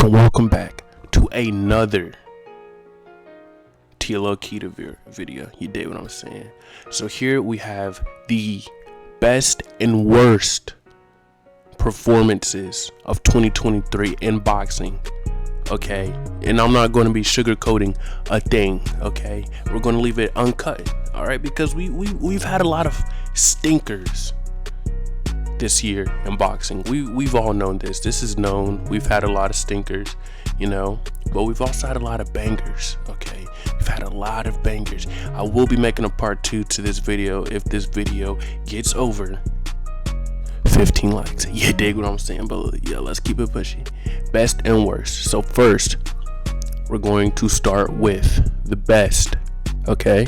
and welcome back to another tlokira video. You dig what I'm saying? So here we have the best and worst performances of 2023 in boxing. Okay, and I'm not going to be sugarcoating a thing. Okay, we're going to leave it uncut. All right, because we've had a lot of stinkers this year in boxing. We've all known this. This is known. We've had a lot of stinkers, but we've also had a lot of bangers. Okay, we've had a lot of bangers. I will be making a part 2 to this video if this video gets over 15 likes. You dig what I'm saying? But yeah, let's keep it pushy. Best and worst. So first, we're going to start with the best. Okay,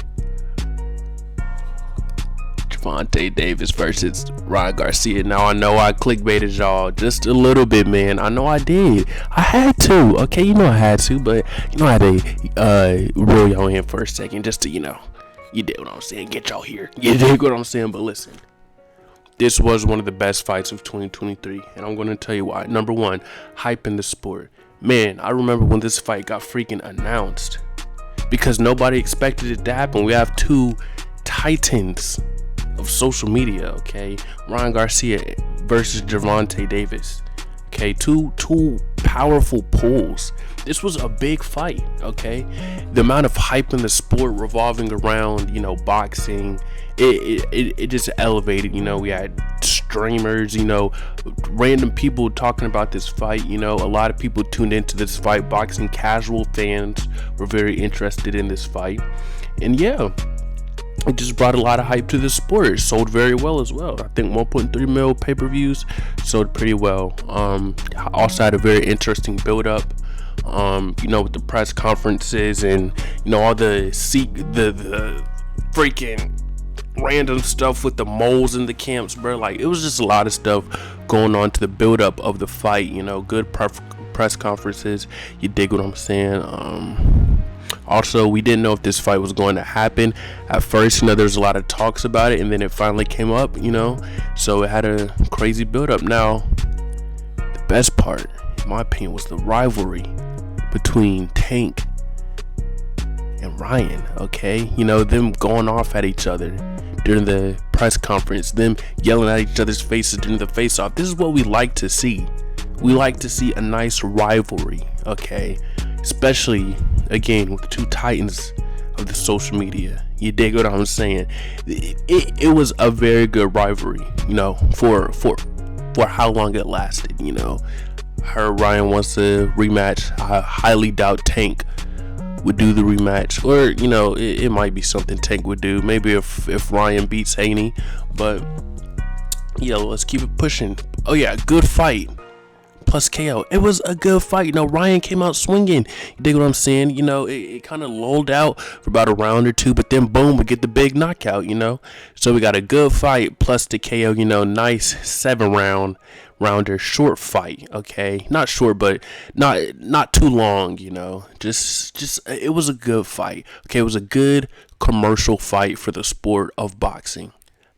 Gervonta Davis versus Ryangarcia. Now I know I clickbaited y'all just a little bit, man. I know I did. I had to. Okay, I had to, but I had to reel y'all in for a second just to, you dig what I'm saying. Get y'all here. You dig what I'm saying? But listen, this was one of the best fights of 2023, and I'm going to tell you why. Number one, hype in the sport. Man, I remember when this fight got freaking announced because nobody expected it to happen. We have two titans of social media, okay? Ryangarcia versus Gervonta Davis. Okay, two powerful pulls. This was a big fight, okay? The amount of hype in the sport revolving around, boxing, it just elevated. We had streamers, random people talking about this fight. A lot of people tuned into this fight. Boxing casual fans were very interested in this fight, and yeah, it just brought a lot of hype to the sport. It sold very well as well. I think 1.3 mil pay-per-views sold pretty well. Also had a very interesting build-up. With the press conferences and all the freaking random stuff with the moles in the camps, bro. Like, it was just a lot of stuff going on to the build-up of the fight. Good press conferences. You dig what I'm saying? Also, we didn't know if this fight was going to happen at first. There's a lot of talks about it, and then it finally came up, so it had a crazy build-up. Now, the best part, in my opinion, was the rivalry between Tank and Ryan, okay? Them going off at each other during the press conference, them yelling at each other's faces during the face-off. This is what we like to see. We like to see a nice rivalry, okay? Especially, again, with the two titans of the social media. You dig what I'm saying? It was a very good rivalry, for how long it lasted. I heard Ryan wants a rematch. I highly doubt Tank would do the rematch, or it might be something Tank would do, maybe if Ryan beats Haney. But yeah, let's keep it pushing. Oh yeah, good fight plus KO. It was a good fight. Ryan came out swinging. You dig what I'm saying? It kind of lulled out for about a round or two, but then boom, we get the big knockout. So we got a good fight plus the KO. Nice 7-rounder short fight. Okay, not short, but not too long. Just it was a good fight. Okay, it was a good commercial fight for the sport of boxing.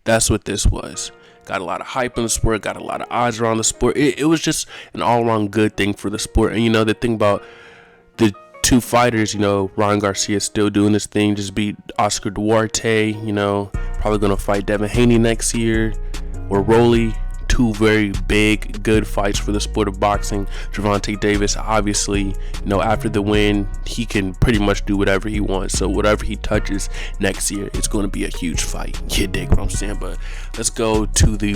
That's what this was. Got a lot of hype in the sport, got a lot of odds around the sport. It was just an all-around good thing for the sport. And the thing about the two fighters, Ryangarcia is still doing this thing, just beat Oscar Duarte, probably gonna fight Devin Haney next year, or Rolly. Two very big, good fights for the sport of boxing. Gervonta Davis, obviously, after the win, he can pretty much do whatever he wants. So whatever he touches next year, it's going to be a huge fight. You dig what I'm saying? But let's go to the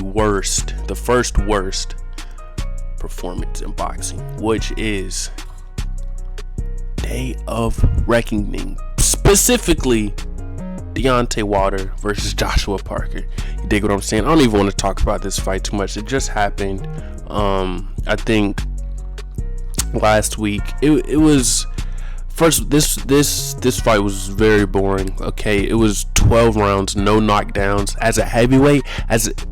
first worst performance in boxing, which is Day of Reckoning. Specifically, Deontay Wilder versus Joshua Parker. You dig what I'm saying? I don't even want to talk about this fight too much. It just happened. I think last week. It was first. This fight was very boring. Okay, it was 12 rounds, no knockdowns. As a heavyweight,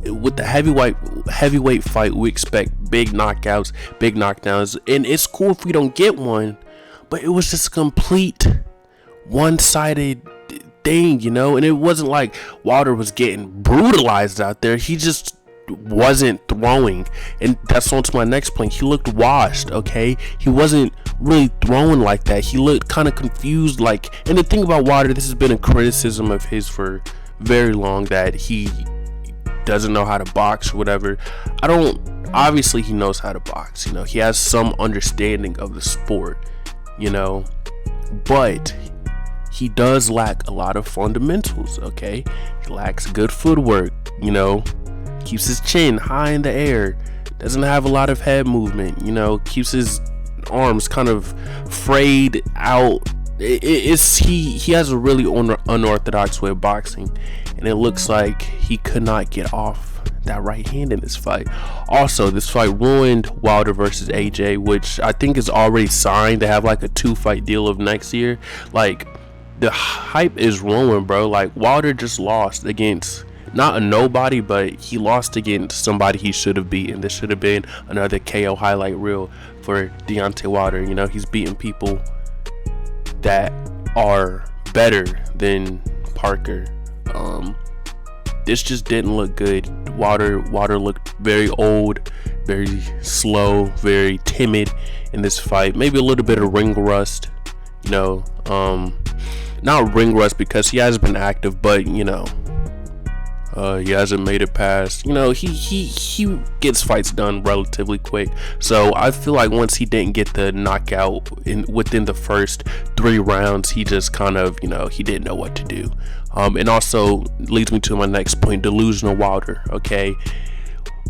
with the heavyweight fight, we expect big knockouts, big knockdowns, and it's cool if we don't get one. But it was just a complete one-sided thing, and it wasn't like Wilder was getting brutalized out there. He just wasn't throwing, and that's on to my next point. He looked washed. Okay, he wasn't really throwing like that. He looked kind of confused. Like, and the thing about Wilder, this has been a criticism of his for very long, that he doesn't know how to box or whatever. Obviously he knows how to box, you know, he has some understanding of the sport, you know, but he does lack a lot of fundamentals. Okay, he lacks good footwork, you know, keeps his chin high in the air, doesn't have a lot of head movement, you know, keeps his arms kind of frayed out. He has a really unorthodox way of boxing, and it looks like he could not get off that right hand in this fight. Also, this fight ruined Wilder versus AJ, which I think is already signed to have like a 2-fight deal of next year. Like, the hype is ruined, bro. Like, Wilder just lost against not a nobody, but he lost against somebody he should have beaten. This should have been another KO highlight reel for Deontay Wilder. You know, he's beating people that are better than Parker. This just didn't look good. Wilder looked very old, very slow, very timid in this fight. Maybe a little bit of ring rust, you know. Not ring rust because he hasn't been active, but you know, he hasn't made it past. You know, he gets fights done relatively quick. So I feel like once he didn't get the knockout within the first 3 rounds, he just kind of, you know, he didn't know what to do. And also leads me to my next point: delusional Wilder. Okay,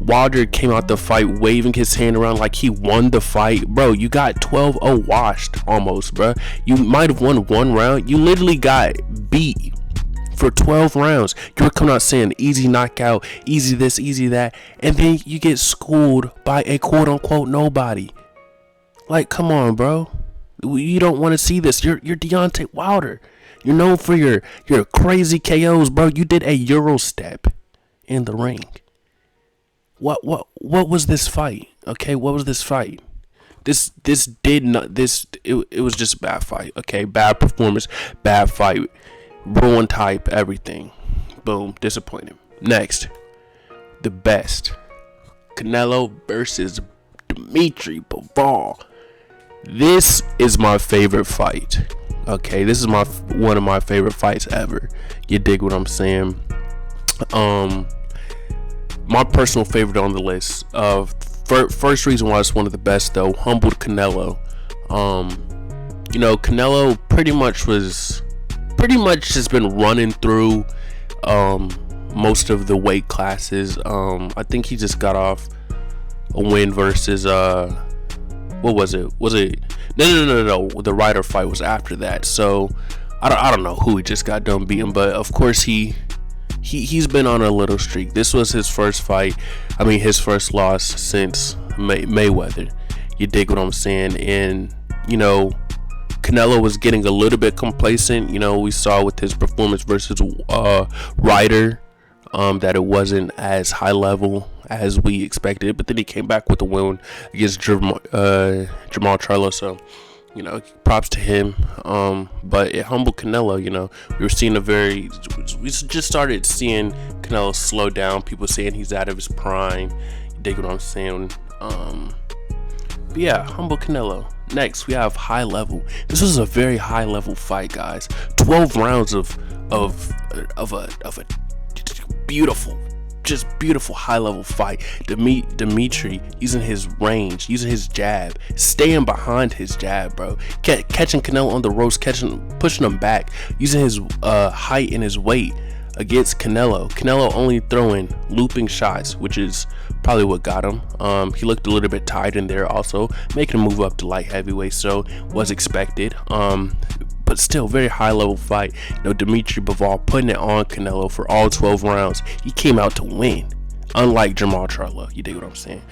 Wilder came out the fight waving his hand around like he won the fight. Bro, you got 12-0 washed almost, bro. You might have won 1 round. You literally got beat for 12 rounds. You were coming out saying easy knockout, easy this, easy that, and then you get schooled by a quote-unquote nobody. Like, come on, bro. You don't want to see this. You're Deontay Wilder. You're known for your crazy KOs, bro. You did a Euro step in the ring. What was this fight? Okay, what was this fight? It was just a bad fight. Okay, bad performance, bad fight, ruin type, everything. Boom, disappointed. Next, the best: Canelo versus Dimitri Bivol. This is my favorite fight. Okay, this is one of my favorite fights ever. You dig what I'm saying? My personal favorite on the list. First reason why it's one of the best, though, humbled Canelo. You know, Canelo pretty much has been running through most of the weight classes. I think he just got off a win versus what was it? No. The Ryder fight was after that. So I don't know who he just got done beating, but of course he's been on a little streak. This was his first fight. I mean, his first loss since Mayweather. You dig what I'm saying? And you know, Canelo was getting a little bit complacent. You know, we saw with his performance versus Ryder that it wasn't as high level as we expected, but then he came back with a win against Jamal Charlo. So, you know, props to him. But it humbled Canelo. You know, we just started seeing Canelo slow down. People saying he's out of his prime. You dig what I'm saying? But yeah, humble Canelo. Next, we have high level. This was a very high level fight, guys. 12 rounds of a beautiful high level fight. Dimitri using his range, using his jab, staying behind his jab, bro. Catching Canelo on the ropes, pushing him back, using his height and his weight against Canelo. Canelo only throwing looping shots, which is probably what got him. He looked a little bit tired in there, also making him move up to light heavyweight, so was expected. But still, very high level fight. You know, Dimitri Bivol putting it on Canelo for all 12 rounds. He came out to win, unlike Jamal Charlo. You dig what I'm saying?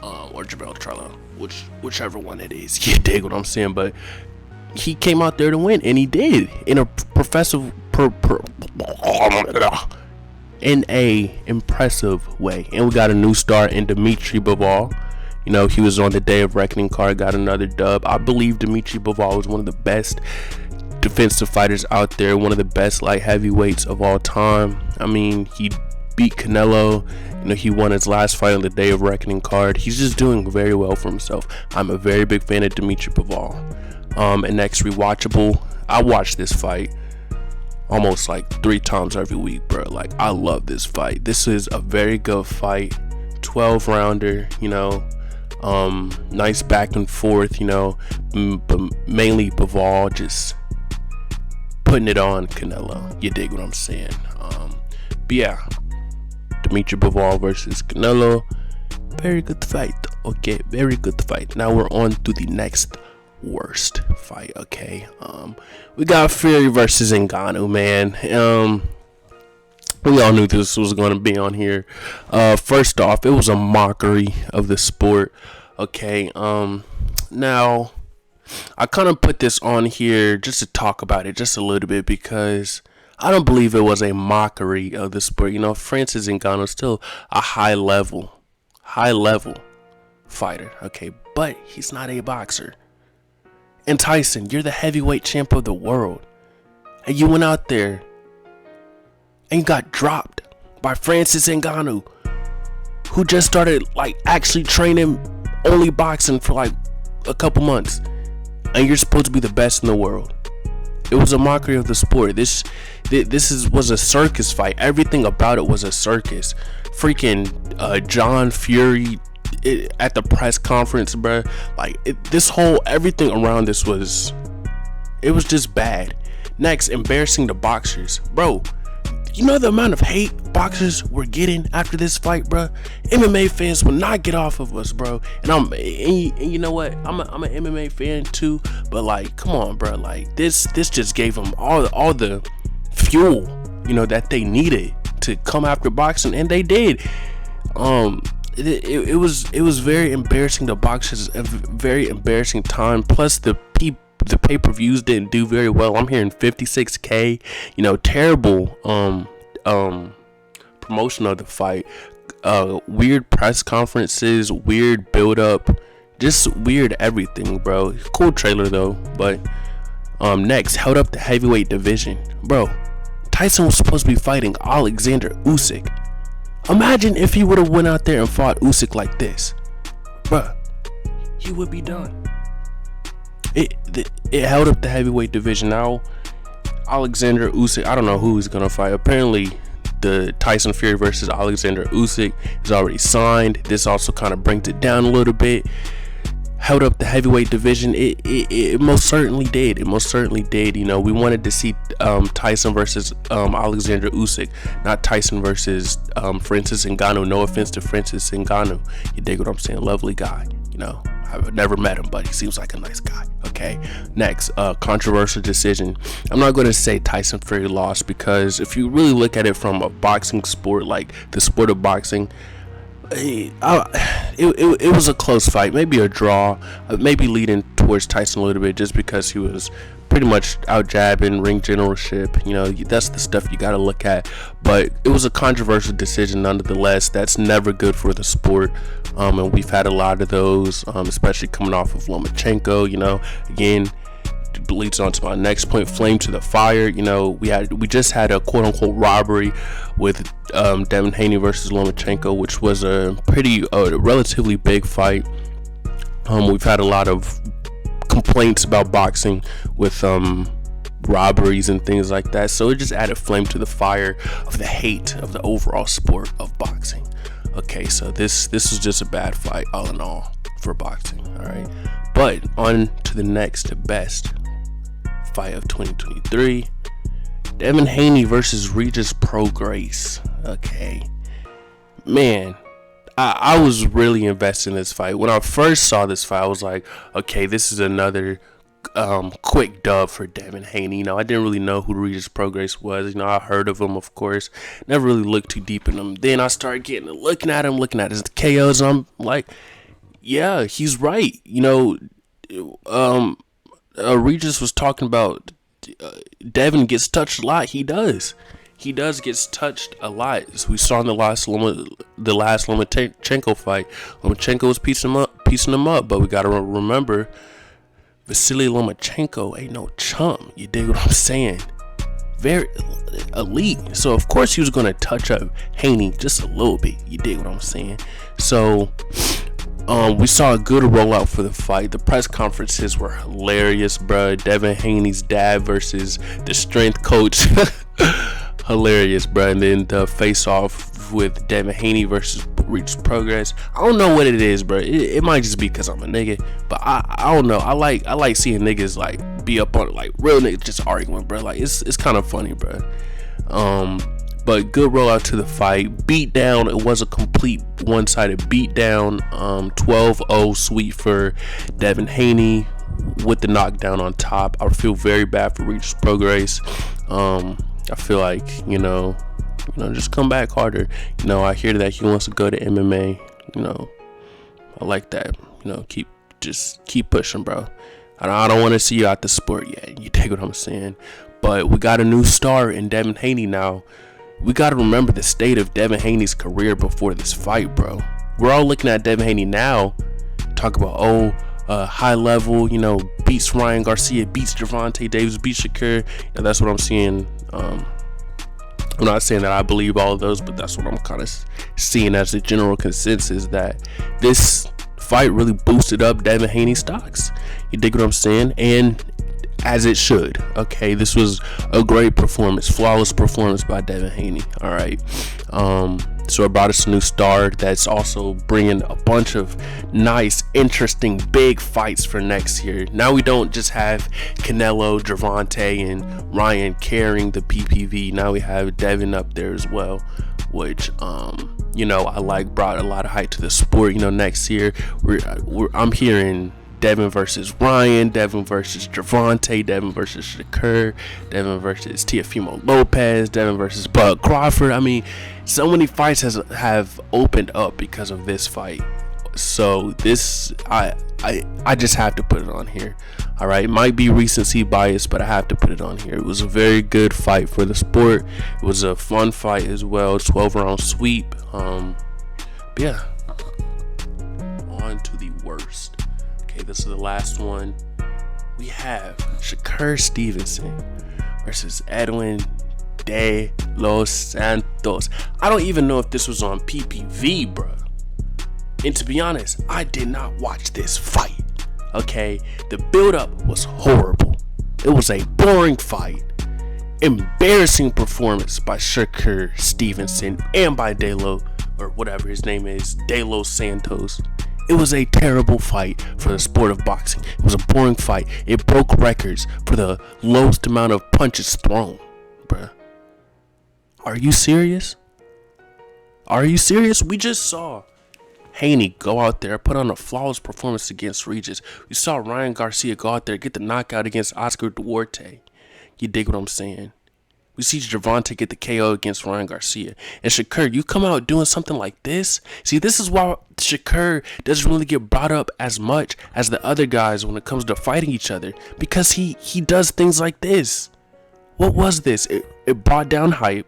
Or Jamal Charlo, whichever one it is. You dig what I'm saying? But he came out there to win, and he did in a impressive way. And we got a new star in Dimitri Bivol. You know, he was on the Day of Reckoning card, got another dub. I believe Dimitri Bivol is one of the best defensive fighters out there, one of the best light heavyweights of all time. I mean, he beat Canelo. You know, he won his last fight on the Day of Reckoning card. He's just doing very well for himself. I'm a very big fan of Dimitri Bivol. And next, rewatchable. I watch this fight almost like 3 times every week, bro. Like, I love this fight. This is a very good fight. 12 rounder, you know. Nice back and forth, you know. But mainly Bivol just putting it on Canelo. You dig what I'm saying? But yeah, Dimitri Bivol versus Canelo. Very good fight. Okay, very good fight. Now we're on to the next worst fight. Okay, we got Fury versus Ngannou, man. We all knew this was going to be on here. First off, it was a mockery of the sport. Okay, now I kind of put this on here just to talk about it just a little bit, because I don't believe it was a mockery of the sport. You know, Francis Ngannou is still a high level fighter. Okay, but he's not a boxer. And Tyson, you're the heavyweight champ of the world, and you went out there and you got dropped by Francis Ngannou, who just started like actually training only boxing for like a couple months, and you're supposed to be the best in the world. It was a mockery of the sport. This was a circus fight. Everything about it was a circus. Freaking John Fury at the press conference, bro. Like, everything around this was just bad. Next, embarrassing the boxers, bro. You know the amount of hate boxers were getting after this fight, bro. MMA fans will not get off of us, bro. And you know what? I'm an MMA fan too, but like, come on, bro. Like, this just gave them all the fuel, you know, that they needed to come after boxing, and they did. It was very embarrassing to boxers, a very embarrassing time. Plus the pay-per-views didn't do very well. I'm hearing 56K, you know, terrible promotion of the fight, weird press conferences, weird build-up, just weird everything, bro. Cool trailer though. But next, held up the heavyweight division, bro. Tyson was supposed to be fighting Alexander Usyk. Imagine if he would have went out there and fought Usyk like this, bruh. He would be done. It held up the heavyweight division. Now Alexander Usyk, I don't know who he's gonna fight. Apparently the Tyson Fury versus Alexander Usyk is already signed. This also kind of brings it down a little bit. Held up the heavyweight division. It most certainly did. It most certainly did. You know, we wanted to see Tyson versus Alexander Usyk, not Tyson versus Francis Ngannou. No offense to Francis Ngannou. You dig what I'm saying? Lovely guy. You know, I've never met him, but he seems like a nice guy. Okay, next, controversial decision. I'm not going to say Tyson Fury lost, because if you really look at it from a boxing sport, like the sport of boxing, it was a close fight, maybe a draw, maybe leading towards Tyson a little bit, just because he was pretty much out jabbing, ring generalship. You know, that's the stuff you got to look at. But it was a controversial decision nonetheless. That's never good for the sport, and we've had a lot of those, especially coming off of Lomachenko. You know, again, leads on to my next point, flame to the fire. You know, we just had a quote-unquote robbery with Devin Haney versus Lomachenko, which was a relatively big fight. We've had a lot of complaints about boxing with robberies and things like that, so it just added flame to the fire of the hate of the overall sport of boxing. Okay, so this was just a bad fight all in all for boxing. All right, but on to the next best fight of 2023, Devin Haney versus Regis Prograis. Okay, man, I was really invested in this fight. When I first saw this fight, I was like, okay, this is another quick dub for Devin Haney. You know, I didn't really know who Regis Prograis was. You know, I heard of him, of course. Never really looked too deep in him. Then I started looking at his KOs, and I'm like, yeah, he's right. You know, Regis was talking about Devin gets touched a lot. He does get touched a lot. As we saw in the last Lomachenko fight. Lomachenko was piecing him up, but we gotta remember, Vasily Lomachenko ain't no chump. You dig what I'm saying? very elite. So of course he was gonna touch up Haney just a little bit. You dig what I'm saying? So we saw a good rollout for the fight. The press conferences were hilarious, bro. Devin Haney's dad versus the strength coach. Hilarious, bro. And then the face off with Devin Haney versus Reach Progress. I don't know what it is, bro. It might just be because I'm a nigga, but I don't know. I like seeing niggas like be up on it, like real niggas just arguing, bro. Like it's kind of funny, bro. But good rollout to the fight. Beat down. It was a complete one-sided beat down. 12-0 sweep for Devin Haney with the knockdown on top. I feel very bad for Reach Progress. I feel like, just come back harder. I hear that he wants to go to MMA. I like that. Keep pushing, bro. I don't want to see you out the sport yet. You take what I'm saying? But we got a new star in Devin Haney now. We got to remember the state of Devin Haney's career before this fight, bro. We're all looking at Devin Haney now. Talk about, high level, beats Ryangarcia, beats Gervonta Davis, beats Shakur. That's what I'm seeing. I'm not saying that I believe all of those, but that's what I'm kind of seeing as the general consensus, that this fight really boosted up Devin Haney's stocks. You dig what I'm saying? And as it should. Okay, this was a great performance, flawless performance by Devin Haney. All right. So it brought us a new star that's also bringing a bunch of nice, interesting, big fights for next year. Now we don't just have Canelo, Gervonta, and Ryan carrying the PPV. Now we have Devin up there as well, which I like, brought a lot of hype to the sport. Next year I'm hearing Devin versus Ryan, Devin versus Gervonta, Devin versus Shakur, Devin versus Teofimo Lopez, Devin versus Bud Crawford. I mean, so many fights have opened up because of this fight. So this, I just have to put it on here. All right, it might be recency bias, but I have to put it on here. It was a very good fight for the sport. It was a fun fight as well. 12-round sweep. Yeah. On to the worst. Okay, this is the last one. We have Shakur Stevenson versus Edwin de los Santos. I don't even know if this was on PPV, bro. And to be honest, I did not watch this fight. Okay, the build-up was horrible. It was a boring fight. Embarrassing performance by Shakur Stevenson and by De Los Santos. It was a terrible fight for the sport of boxing. It was a boring fight. It broke records for the lowest amount of punches thrown, bruh. Are you serious? We just saw Haney go out there, put on a flawless performance against Regis. We saw Ryangarcia go out there, get the knockout against Oscar Duarte. You dig what I'm saying? We see Gervonta get the KO against Ryangarcia. And Shakur, you come out doing something like this? See, this is why Shakur doesn't really get brought up as much as the other guys when it comes to fighting each other. Because he does things like this. What was this? It brought down hype.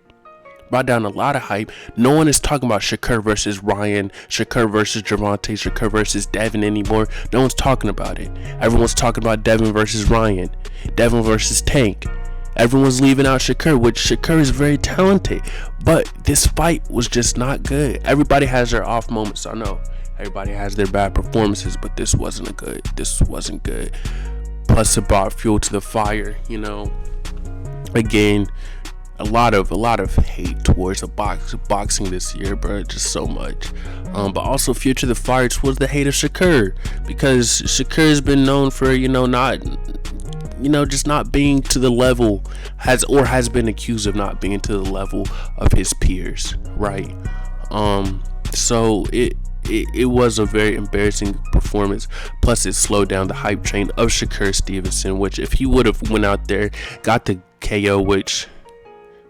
Brought down a lot of hype. No one is talking about Shakur versus Ryan, Shakur versus Gervonta, Shakur versus Devin anymore. No one's talking about it. Everyone's talking about Devin versus Ryan, Devin versus Tank. Everyone's leaving out Shakur, which Shakur is very talented. But this fight was just not good. Everybody has their off moments, I know. Everybody has their bad performances, but this wasn't good. Plus it brought fuel to the fire, Again, a lot of hate towards the boxing this year, bro. Just so much. But also fuel to the fire towards the hate of Shakur. Because Shakur has been known for, just not being to the level, has been accused of not being to the level of his peers, right? So it was a very embarrassing performance. Plus it slowed down the hype train of Shakur Stevenson, which if he would have went out there, got the KO, which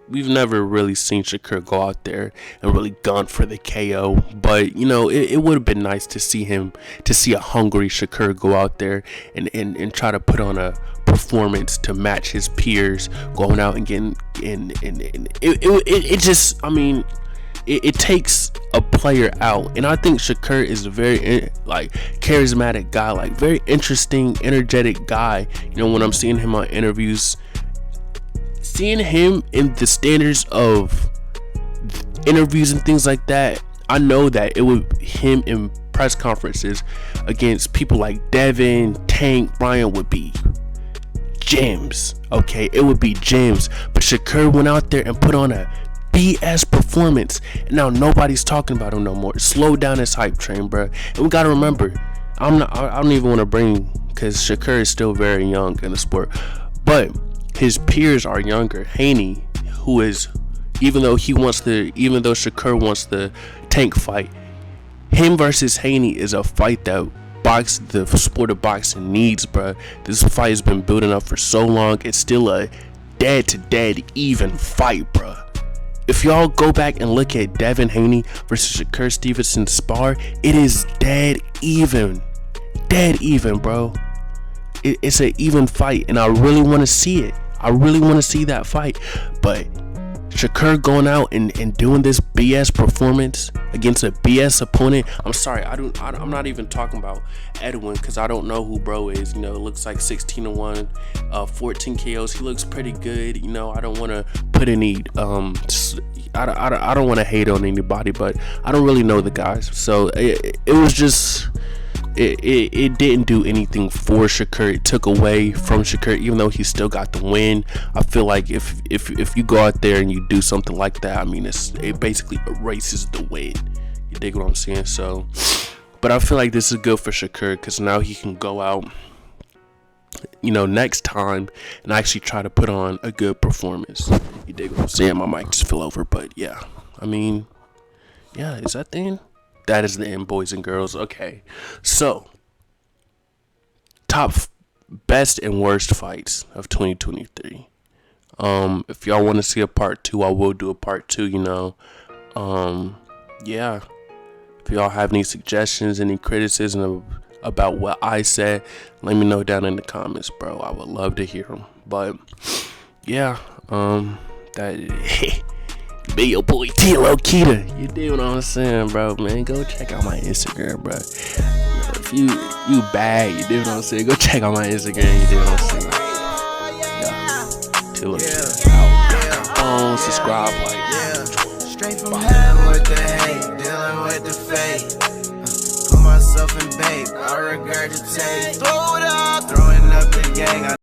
we've never really seen Shakur go out there and really gone for the KO. But it would have been nice to see a hungry Shakur go out there and try to put on a performance to match his peers, going out and getting it takes a player out. And I think Shakur is a very charismatic guy, very interesting, energetic guy. When I'm seeing him on interviews, seeing him in the standards of interviews and things like that, I know that it would him in press conferences against people like Devin, Tank, Ryan would be gems. Okay, it would be gems. But Shakur went out there and put on a BS performance, and now nobody's talking about him no more. Slow down this hype train, bro. And we gotta remember, I don't even want to bring, because Shakur is still very young in the sport, but his peers are younger. Haney, who is, even though Shakur wants the Tank fight, him versus Haney is a fight that the sport of boxing needs, bro. This fight has been building up for so long. It's still a dead to dead even fight, bro. If y'all go back and look at Devin Haney versus Shakur Stevenson spar, it is dead even, bro. It's an even fight, and I really want to see it. I really want to see that fight, but Shakur going out and doing this BS performance against a BS opponent. I'm sorry, I'm not even talking about Edwin, because I don't know who bro is. You know, it looks like 16-1, 14 KOs. He looks pretty good. You know, I don't want to put any I don't want to hate on anybody, but I don't really know the guys. So it was just, it didn't do anything for Shakur. It took away from Shakur, even though he still got the win. I feel like if you go out there and you do something like that, I mean, it basically erases the win. You dig what I'm saying? So, but I feel like this is good for Shakur, because now he can go out, you know, next time and actually try to put on a good performance. You dig what I'm saying? My mic just fell over, but yeah, I mean, yeah, is that the end? That is the end, boys and girls. Okay, so top best and worst fights of 2023. If y'all want to see a part 2, I will do a part 2. You know, yeah. If y'all have any suggestions, any criticism about what I said, let me know down in the comments, bro. I would love to hear them. But yeah, that. Be your boy tlokira. You do what I'm saying, bro, man. Go check out my Instagram, bro. If you bad, you do what I'm saying. Go check out my Instagram. You do what I'm saying. Yeah. tlokira out. Subscribe, like. Straight from heaven with the hate, dealing with the fate. Put myself in bait, I regurgitate. Throw it up, throwing up the gang.